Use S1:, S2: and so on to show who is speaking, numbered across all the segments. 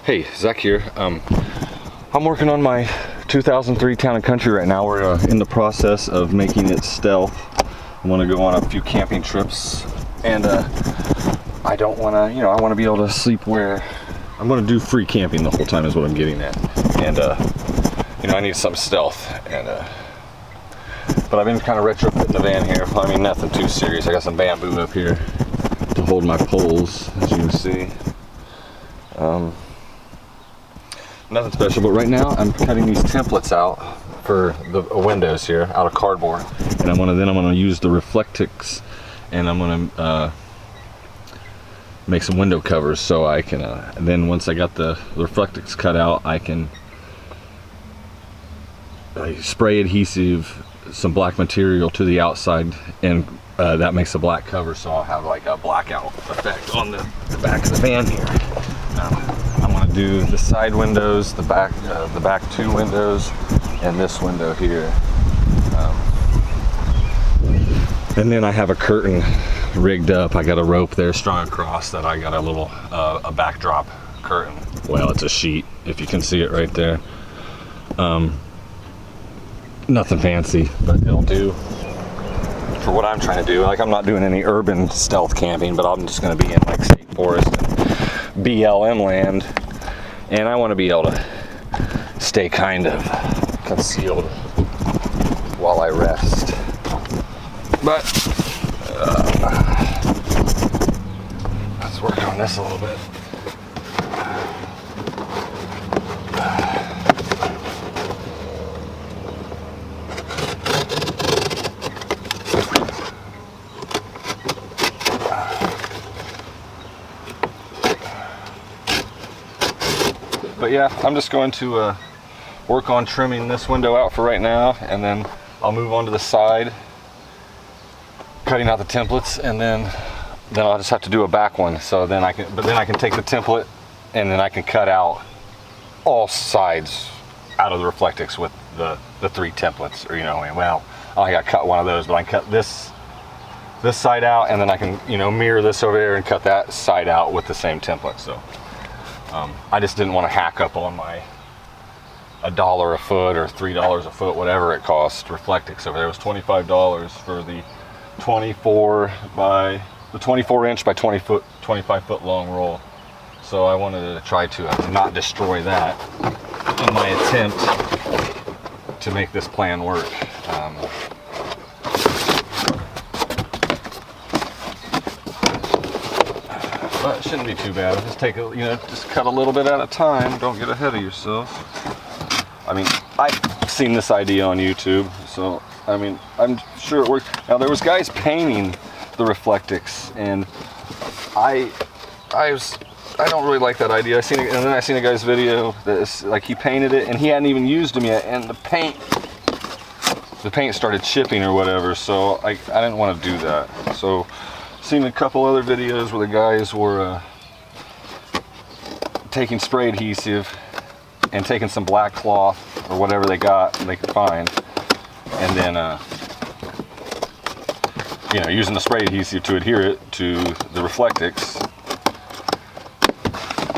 S1: Hey, Zach here. I'm working on my 2003 Town & Country right now. We're in the process of making it stealth. I want to go on a few camping trips, and I don't want to, I want to be able to sleep where I'm going to do free camping the whole time is what I'm getting at. And I need some stealth. And but I've been kind of retrofitting the van here. I mean, nothing too serious. I got some bamboo up here to hold my poles, as you can see. Nothing special, but right now I'm cutting these templates out for the windows here out of cardboard, and I'm gonna use the Reflectix, and I'm gonna make some window covers so I can. And then once I got the Reflectix cut out, I can spray adhesive some black material to the outside, and that makes a black cover, so I'll have like a blackout effect on the back of the van here. I'm going to do the side windows, the back two windows, and this window here. And then I have a curtain rigged up. I got a rope there strung across that I got a little a backdrop curtain. Well, it's a sheet, if you can see it right there. Nothing fancy, but it'll do for what I'm trying to do. Like, I'm not doing any urban stealth camping, but I'm just going to be in like state forest and BLM land, and I want to be able to stay kind of concealed while I rest. But let's work on this a little bit. But yeah, I'm just going to work on trimming this window out for right now, and then I'll move on to the side, cutting out the templates, and then I'll just have to do a back one. So then I can take the template, and then I can cut out all sides out of the Reflectix with the 3 templates, or well, I only got to cut one of those, but I can cut this side out, and then I can mirror this over there and cut that side out with the same template. So I just didn't want to hack up on my $1 a foot or $3 a foot, whatever it cost. Reflectix over there was $25 for the 24 inch by 25 foot long roll. So I wanted to try to not destroy that in my attempt to make this plan work. But it shouldn't be too bad. Just take just cut a little bit at a time. Don't get ahead of yourself. I mean, I've seen this idea on YouTube, so I mean, I'm sure it works. Now, there was guys painting the Reflectix, and I don't really like that idea. And then I seen a guy's video that is like, he painted it and he hadn't even used them yet, and the paint started chipping or whatever. So I didn't want to do that. So seen a couple other videos where the guys were taking spray adhesive and taking some black cloth or whatever they could find, and then using the spray adhesive to adhere it to the Reflectix,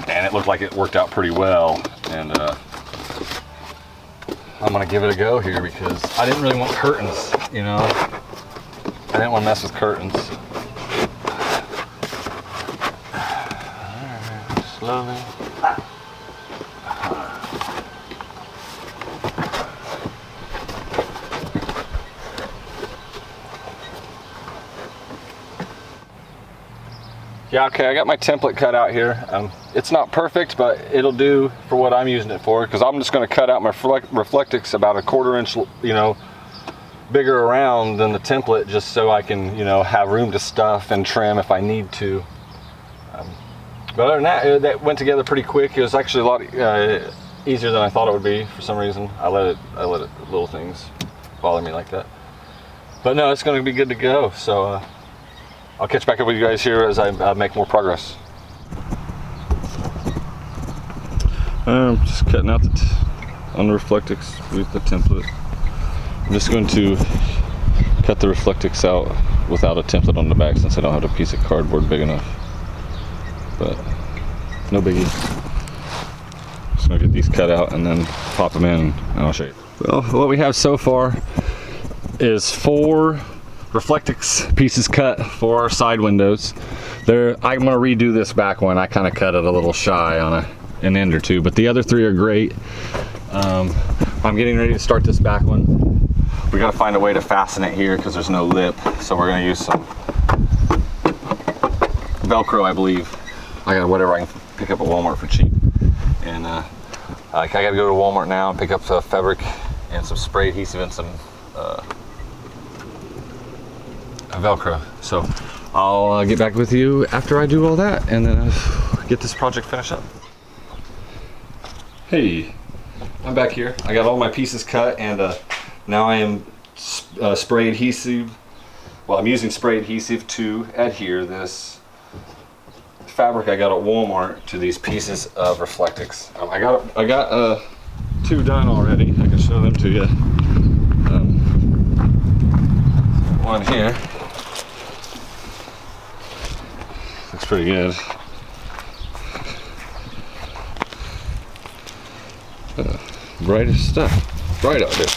S1: and it looked like it worked out pretty well. And I'm gonna give it a go here because I didn't really want curtains, I didn't want to mess with curtains. Slowly. Yeah, okay, I got my template cut out here. It's not perfect, but it'll do for what I'm using it for, because I'm just going to cut out my Reflectix about a 1/4 inch, bigger around than the template, just so I can, have room to stuff and trim if I need to. But other than that, that went together pretty quick. It was actually a lot easier than I thought it would be for some reason. I let little things bother me like that. But no, it's going to be good to go. So I'll catch back up with you guys here as I make more progress. I'm just cutting out on the Reflectix with the template. I'm just going to cut the Reflectix out without a template on the back, since I don't have a piece of cardboard big enough. But no biggie. I'll get these cut out and then pop them in and I'll show you. Well, what we have so far is 4 Reflectix pieces cut for our side windows. I'm gonna redo this back one. I kind of cut it a little shy on an end or two, but the other 3 are great. I'm getting ready to start this back one. We gotta find a way to fasten it here because there's no lip, so we're gonna use some Velcro, I believe. I got whatever I can pick up at Walmart for cheap, and I gotta go to Walmart now and pick up some fabric and some spray adhesive and some Velcro. So I'll get back with you after I do all that and then get this project finished up. Hey, I'm back here. I got all my pieces cut, and now I am spray adhesive. Well, I'm using spray adhesive to adhere this fabric I got at Walmart to these pieces of Reflectix. I got 2 done already. I can show them to you. One here. Looks pretty good. Brightest stuff. Bright out there.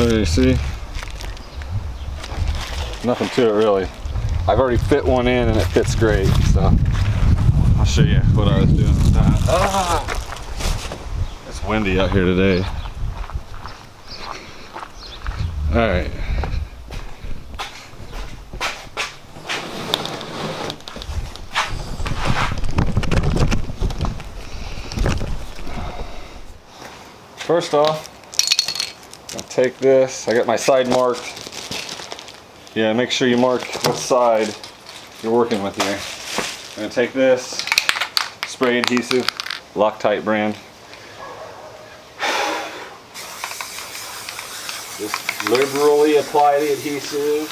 S1: There you see. Nothing to it really. I've already fit one in and it fits great, so I'll show you what I was doing with that. It's windy out here today. Alright. First off, I'll take this. I got my side marked. Yeah, make sure you mark what side you're working with here. I'm gonna take this spray adhesive, Loctite brand. Just liberally apply the adhesive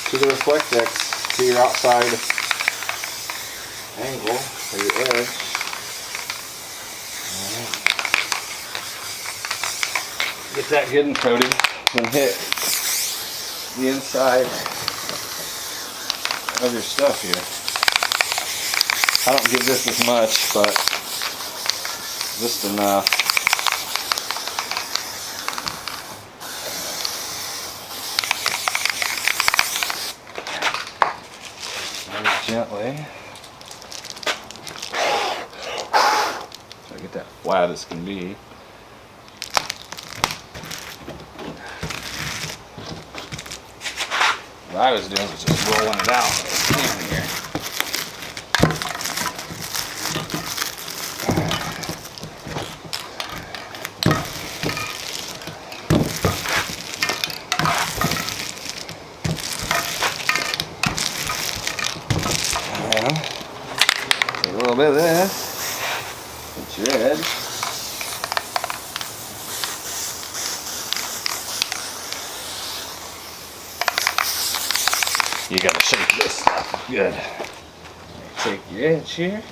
S1: to the Reflectix to your outside angle or your edge. Get that good and coated, and hit the inside of your stuff here. I don't give this as much, but just enough. Very gently. So I get that flat as can be. What I was doing was just rolling it out in here. And a little bit of this. Get your edge. You gotta shake this stuff good. Take your edge here.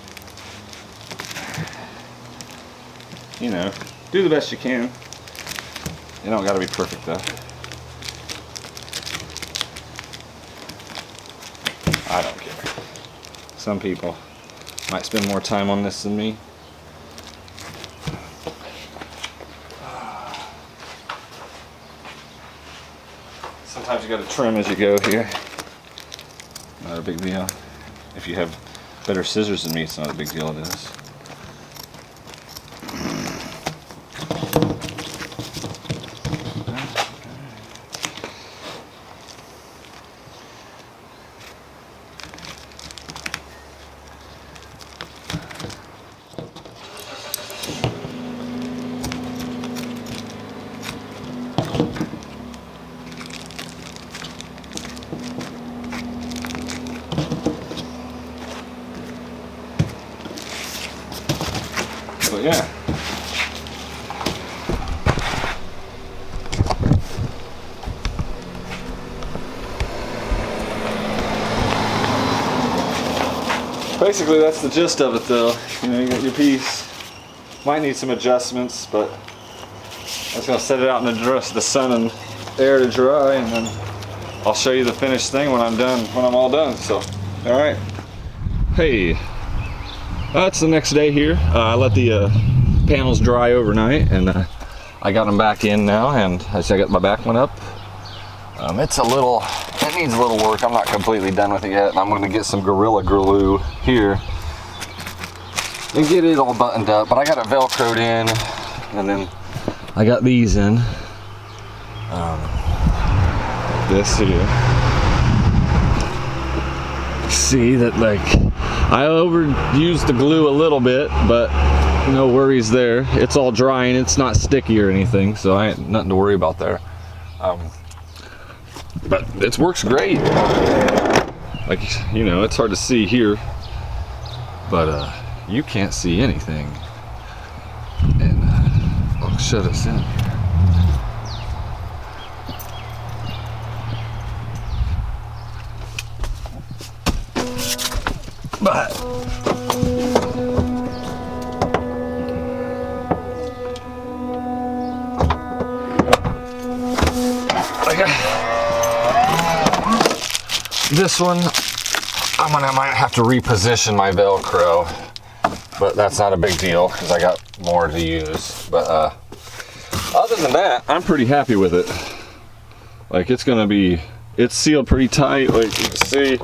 S1: You know, do the best you can. You don't gotta be perfect though. I don't care. Some people might spend more time on this than me. Sometimes you gotta trim as you go here. Not a big deal. If you have better scissors than me, it's not a big deal, it is. But yeah. Basically that's the gist of it though. You know, you got your piece. Might need some adjustments, but I'm just gonna set it out in the sun and air to dry, and then I'll show you the finished thing when I'm done, when I'm all done. So, alright. Hey. It's the next day here. I let the panels dry overnight, and I got them back in now, and I got my back one up. It needs a little work. I'm not completely done with it yet, and I'm going to get some Gorilla Glue here and get it all buttoned up. But I got it Velcroed in, and then I got these in. This here. See that, like, I overused the glue a little bit, but no worries there. It's all dry and it's not sticky or anything, so I ain't nothing to worry about there. But it works great. Like, you know, it's hard to see here, but you can't see anything. And I'll shut us in here. But this one, I might have to reposition my Velcro, but that's not a big deal because I got more to use. But other than that, I'm pretty happy with it. Like, it's sealed pretty tight, like you can see.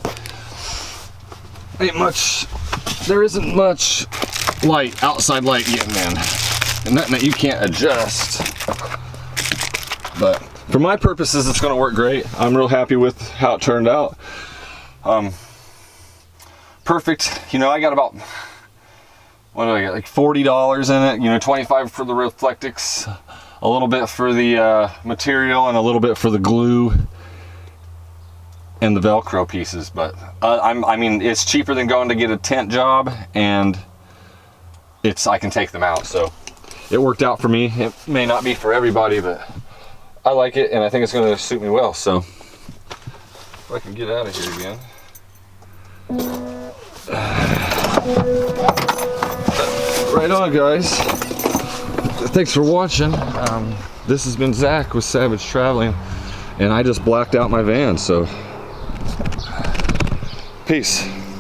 S1: There isn't much light, outside light getting in, and nothing that you can't adjust. But for my purposes, it's going to work great. I'm real happy with how it turned out. Perfect. You know, I got about, what do I get, like $40 in it. You know, 25 for the Reflectix, a little bit for the material, and a little bit for the glue and the Velcro pieces. But I mean, it's cheaper than going to get a tent job, and I can take them out, so it worked out for me. It may not be for everybody, but I like it, and I think it's going to suit me well. So if I can get out of here again. Right on, guys. Thanks for watching. This has been Zach with Savage Traveling, and I just blacked out my van, so peace.